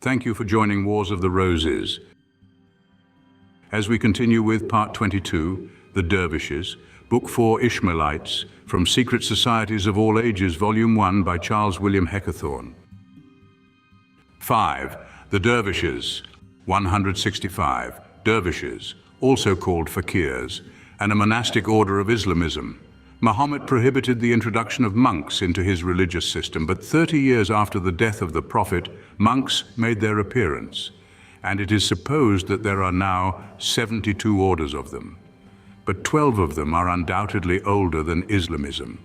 Thank you for joining Wars of the Roses. As we continue with Part 22, The Dervishes, Book Four Ishmaelites, from Secret Societies of All Ages, Volume 1 by Charles William Heckethorn. 5. The Dervishes, 165. Dervishes, also called Fakirs, and a monastic order of Islamism. Mahomet prohibited the introduction of monks into his religious system, but 30 years after the death of the Prophet, monks made their appearance, and it is supposed that there are now 72 orders of them. But 12 of them are undoubtedly older than Islamism.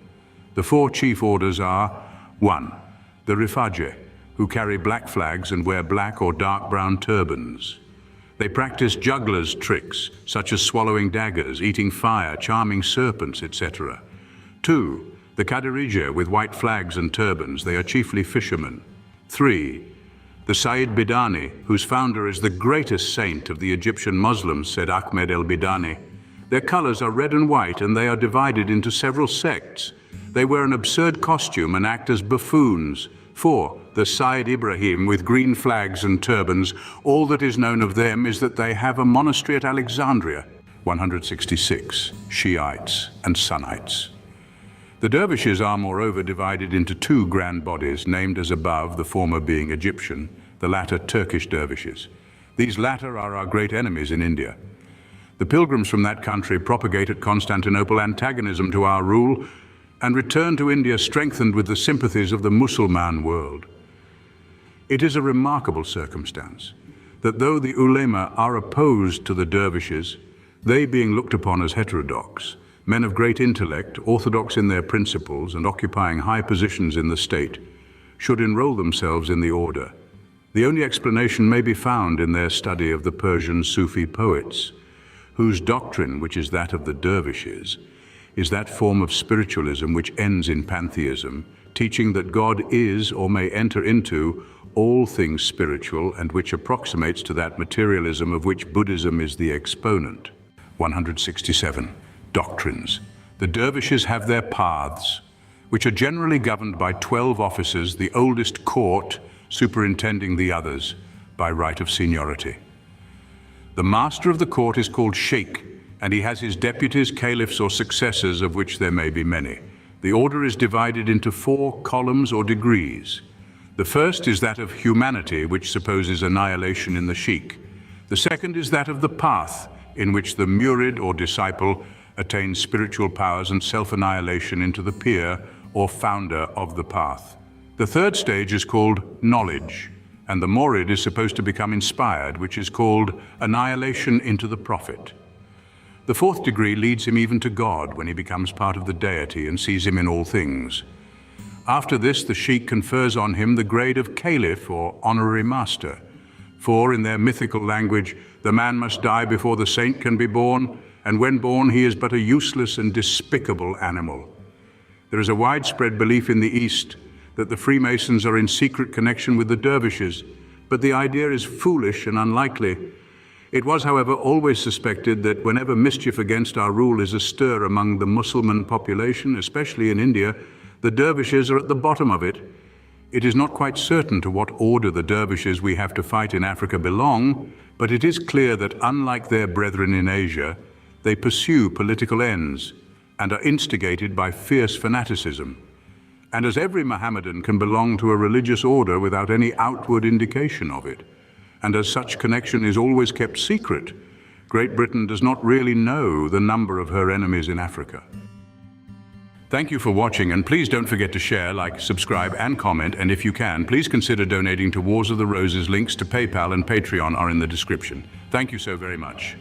The four chief orders are: 1. The Dervishes, who carry black flags and wear black or dark brown turbans. They practice jugglers' tricks, such as swallowing daggers, eating fire, charming serpents, etc. 2. The Dervishes, with white flags and turbans. They are chiefly fishermen. 3. The Sayyid Bidani, whose founder is the greatest saint of the Egyptian Muslims, said Ahmed el-Bidani. Their colors are red and white, and they are divided into several sects. They wear an absurd costume and act as buffoons. 4. The Sayyid Ibrahim, with green flags and turbans. All that is known of them is that they have a monastery at Alexandria. 166. Shiites and Sunnites. The Dervishes are moreover divided into two grand bodies, named as above, the former being Egyptian, the latter Turkish Dervishes. These latter are our great enemies in India. The pilgrims from that country propagate at Constantinople antagonism to our rule and return to India strengthened with the sympathies of the Mussulman world. It is a remarkable circumstance that though the ulema are opposed to the Dervishes, they being looked upon as heterodox, men of great intellect, orthodox in their principles and occupying high positions in the state, should enroll themselves in the order. The only explanation may be found in their study of the Persian Sufi poets, whose doctrine, which is that of the Dervishes, is that form of spiritualism which ends in pantheism, teaching that God is or may enter into all things spiritual, and which approximates to that materialism of which Buddhism is the exponent. 167. Doctrines. The Dervishes have their paths, which are generally governed by 12 officers, the oldest court superintending the others by right of seniority. The master of the court is called Sheikh, and he has his deputies, caliphs, or successors, of which there may be many. The order is divided into 4 columns or degrees. The first is that of humanity, which supposes annihilation in the Sheikh. The second is that of the path, in which the murid or disciple attains spiritual powers and self-annihilation into the peer or founder of the path. The third stage is called knowledge, and the murid is supposed to become inspired, which is called annihilation into the prophet. The fourth degree leads him even to God when he becomes part of the deity and sees him in all things. After this, the Sheikh confers on him the grade of caliph or honorary master. For, in their mythical language, the man must die before the saint can be born, and when born he is but a useless and despicable animal. There is a widespread belief in the East that the Freemasons are in secret connection with the Dervishes, but the idea is foolish and unlikely. It was, however, always suspected that whenever mischief against our rule is astir among the Muslim population, especially in India, the Dervishes are at the bottom of it. It is not quite certain to what order the Dervishes we have to fight in Africa belong, but it is clear that, unlike their brethren in Asia, they pursue political ends and are instigated by fierce fanaticism. And as every Mohammedan can belong to a religious order without any outward indication of it, and as such connection is always kept secret, Great Britain does not really know the number of her enemies in Africa. Thank you for watching, and please don't forget to share, like, subscribe, and comment, and if you can, please consider donating to Wars of the Roses. Links to PayPal and Patreon are in the description. Thank you so very much.